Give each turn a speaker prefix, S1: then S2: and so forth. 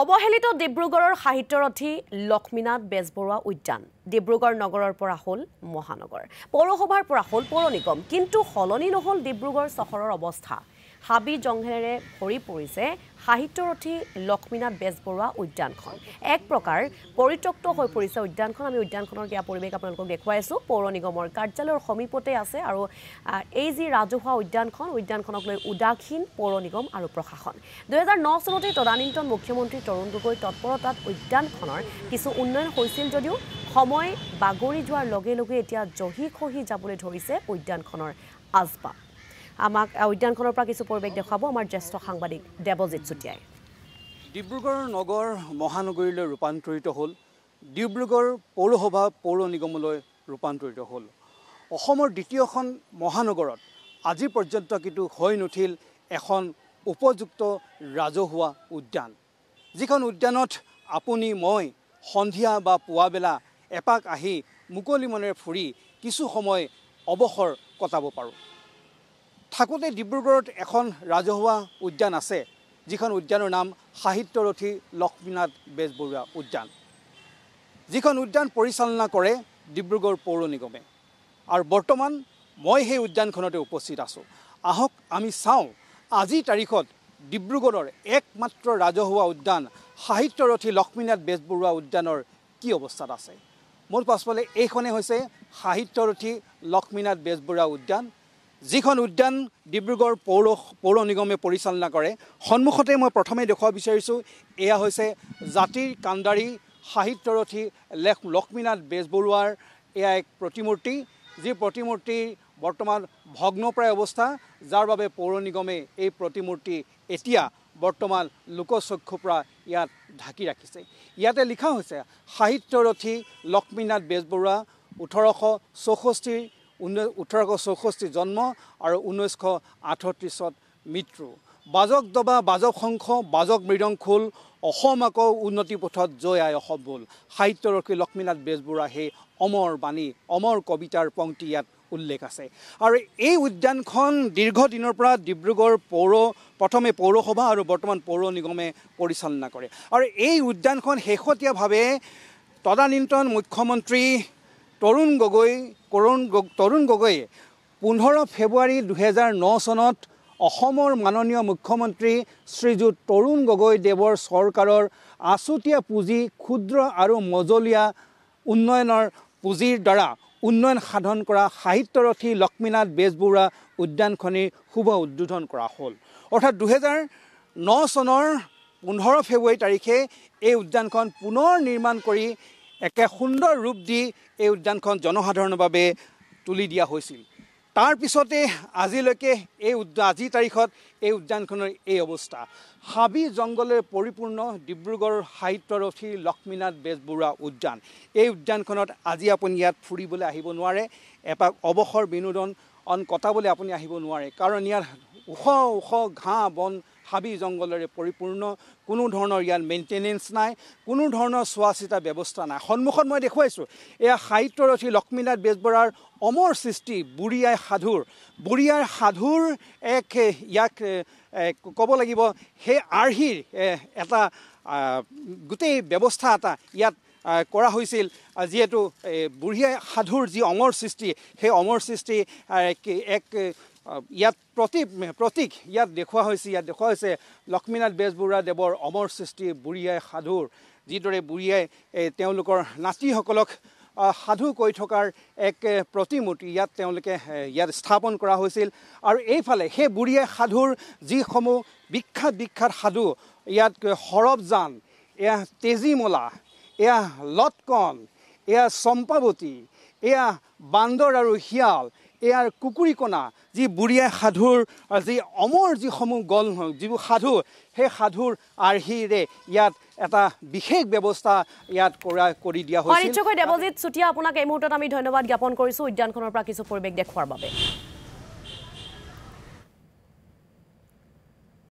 S1: অবহেলিত ডিব্ৰুগড়ৰ সাহিত্যৰথী লক্ষ্মীনাথ বেজবৰুৱা উদ্যান ডিব্ৰুগড় নগৰৰ পৰা হ'ল মহানগৰ পৌৰসভাৰ পৰা হ'ল পৌৰ নিগম কিন্তু হলনি নহল ডিব্ৰুগড় চহৰৰ অৱস্থা হাবি জংঘলেৰে ভৰি পৰিছে সাহিত্যৰথী লক্ষ্মীনাথ বেজবৰুৱা উদ্যানখন এক প্ৰকাৰ পৰিত্যক্ত হৈ পৰিছে উদ্যানখন আমি উদ্যানখনৰ কিয়া পৰিবেশ আপোনালোকক দেখুৱাইছো পৌৰ নিগমৰ কাৰ্যালয়ৰ সমীপতে আছে আৰু এই যি ৰাজহুৱা উদ্যানখনক লৈ উদাসীন পৌৰ নিগম আৰু প্ৰশাসন 2009 চনতে তদানীন্তন মুখ্যমন্ত্ৰী তৰুণ গগৈৰ তৎপৰতাত উদ্যানখনৰ কিছু উন্নয়ন হৈছিল যদিও সময় বাগৰি যোৱাৰ লগে লগে এতিয়া জহি খহি যাবলৈ ধৰিছে উদ্যানখনৰ আজবা আমাক উদ্যানখনৰ পৰা কিছু পৰিবেশ দেখাব আমাৰ জ্যেষ্ঠ সাংবাদিক দেৱজিৎ চুটিয়াই
S2: ডিব্ৰুগড় নগৰ মহানগৰীলৈ ৰূপান্তৰিত হ'ল ডিব্ৰুগড় পৌৰসভা পৌৰ নিগমলৈ ৰূপান্তৰিত হ'ল অসমৰ দ্বিতীয়খন মহানগৰত আজি পৰ্যন্ত কিন্তু হৈ নুঠিল এখন উপযুক্ত ৰাজহুৱা উদ্যান যিখন উদ্যানত আপুনি মই সন্ধিয়া বা পুৱাবেলা এপাক আহি মুকলি মনেৰে ফুৰি কিছু সময় অৱসৰ কটাব পাৰোঁ থাকোঁতে ডিব্ৰুগড়ত এখন ৰাজহুৱা উদ্যান আছে যিখন উদ্যানৰ নাম সাহিত্যৰথী লক্ষ্মীনাথ বেজবৰুৱা উদ্যান যিখন উদ্যান পৰিচালনা কৰে ডিব্ৰুগড় পৌৰ নিগমে আৰু বৰ্তমান মই সেই উদ্যানখনতে উপস্থিত আছোঁ আহক আমি চাওঁ আজিৰ তাৰিখত ডিব্ৰুগড়ৰ একমাত্ৰ ৰাজহুৱা উদ্যান সাহিত্যৰথী লক্ষ্মীনাথ বেজবৰুৱা উদ্যানৰ কি অৱস্থাত আছে মোৰ পাছফালে এইখনেই হৈছে সাহিত্যৰথী লক্ষ্মীনাথ বেজবৰুৱা উদ্যান যিখন উদ্যান ডিব্ৰুগড় পৌৰ নিগমে পৰিচালনা কৰে সন্মুখতে মই প্ৰথমে দেখুৱাব বিচাৰিছোঁ এয়া হৈছে জাতিৰ কাণ্ডাৰী সাহিত্যৰথী লক্ষ্মীনাথ বেজবৰুৱাৰ এয়া এক প্ৰতিমূৰ্তি যি প্ৰতিমূৰ্তি বৰ্তমান ভগ্নপ্ৰায় অৱস্থা যাৰ বাবে পৌৰ নিগমে এই প্ৰতিমূৰ্তি এতিয়া বৰ্তমান লোকচক্ষুৰ পৰা ইয়াত ঢাকি ৰাখিছে ইয়াতে লিখা হৈছে সাহিত্যৰথী লক্ষ্মীনাথ বেজবৰুৱা 1864 জন্ম আৰু 1938 মৃত্যু বাজক দবা বাজক শংখ বাজক মৃদংখোল অসম আকৌ উন্নতি পথত জয় আই অসম বল সাহিত্যৰথী লক্ষ্মীনাথ বেজবৰুৱা সেই অমৰ বাণী অমৰ কবিতাৰ পংক্তি ইয়াত উল্লেখ আছে আৰু এই উদ্যানখন দীৰ্ঘদিনৰ পৰা ডিব্ৰুগড় প্ৰথমে পৌৰসভা আৰু বৰ্তমান পৌৰ নিগমে পৰিচালনা কৰে আৰু এই উদ্যানখন শেহতীয়াভাৱে তদানীন্তন মুখ্যমন্ত্ৰী তৰুণ গগৈয়ে 15 ফেব্ৰুৱাৰী 2009 চনত অসমৰ মাননীয় মুখ্যমন্ত্ৰী শ্ৰীযুত তৰুণ গগৈদেৱৰ চৰকাৰৰ আছুতীয়া পুঁজি ক্ষুদ্ৰ আৰু মজলীয়া উন্নয়নৰ পুঁজিৰ দ্বাৰা উন্নয়ন সাধন কৰা সাহিত্যৰথী লক্ষ্মীনাথ বেজবৰুৱা উদ্যানখনিৰ শুভ উদ্বোধন কৰা হ'ল অৰ্থাৎ 2009 চনৰ 15 ফেব্ৰুৱাৰী তাৰিখে এই উদ্যানখন পুনৰ নিৰ্মাণ কৰি একে সুন্দৰ ৰূপ দি এই উদ্যানখন জনসাধাৰণৰ বাবে তুলি দিয়া হৈছিল তাৰ পিছতে আজিলৈকে আজিৰ তাৰিখত এই উদ্যানখনৰ এই অৱস্থা হাবি জংঘলেৰে পৰিপূৰ্ণ ডিব্ৰুগড় সাহিত্যৰথী লক্ষ্মীনাথ বেজবৰুৱা উদ্যান এই উদ্যানখনত আজি আপুনি ইয়াত ফুৰিবলৈ আহিব নোৱাৰে এপাক অৱসৰ বিনোদন কটাবলৈ আপুনি আহিব নোৱাৰে কাৰণ ইয়াত ওখ ঘাঁহ বন হাবি জংঘলেৰে পৰিপূৰ্ণ কোনো ধৰণৰ ইয়াত মেইনটেনেন্স নাই কোনো ধৰণৰ চোৱা চিতা ব্যৱস্থা নাই সন্মুখত মই দেখুৱাইছোঁ এয়া সাহিত্যৰথী লক্ষ্মীনাথ বেজবৰুৱাৰ অমৰ সৃষ্টি বুঢ়ী আই সাধুৰ ইয়াক ক'ব লাগিব সেই আৰ্হিৰ এটা গোটেই ব্যৱস্থা এটা ইয়াত কৰা হৈছিল যিহেতু বুঢ়ী আই সাধুৰ যি অমৰ সৃষ্টি সেই অমৰ সৃষ্টি এক ইয়াত প্ৰতীক ইয়াত দেখুওৱা হৈছে লক্ষ্মীনাথ বেজবৰুৱা দেৱৰ অমৰ সৃষ্টি বুঢ়ী আই সাধুৰ যিদৰে বুঢ়ী আই তেওঁলোকৰ নাতিসকলক সাধু কৈ থকাৰ এক প্ৰতিমূৰ্তি ইয়াত তেওঁলোকে ইয়াত স্থাপন কৰা হৈছিল আৰু এইফালে সেই বুঢ়ী আই সাধুৰ যিসমূহ বিখ্যাত সাধু ইয়াত সৰবজান এয়া তেজীমলা এয়া লটকন এয়া চম্পাৱতী এয়া বান্দৰ আৰু শিয়াল এয়াৰ কুকুৰীকণা যি বুঢ়ী আই সাধুৰ যি অমৰ যিসমূহ যিবোৰ সাধু সেই সাধুৰ আৰ্হিৰে ইয়াত এটা বিশেষ ব্যৱস্থা ইয়াত কৰি দিয়া হৈছে
S1: নিশ্চয়কৈ দেৱজিৎ চুটিয়া আপোনাক এই মুহূৰ্তত আমি ধন্যবাদ জ্ঞাপন কৰিছোঁ উদ্যানখনৰ পৰা কিছু পৰিৱেশ দেখুৱাৰ বাবে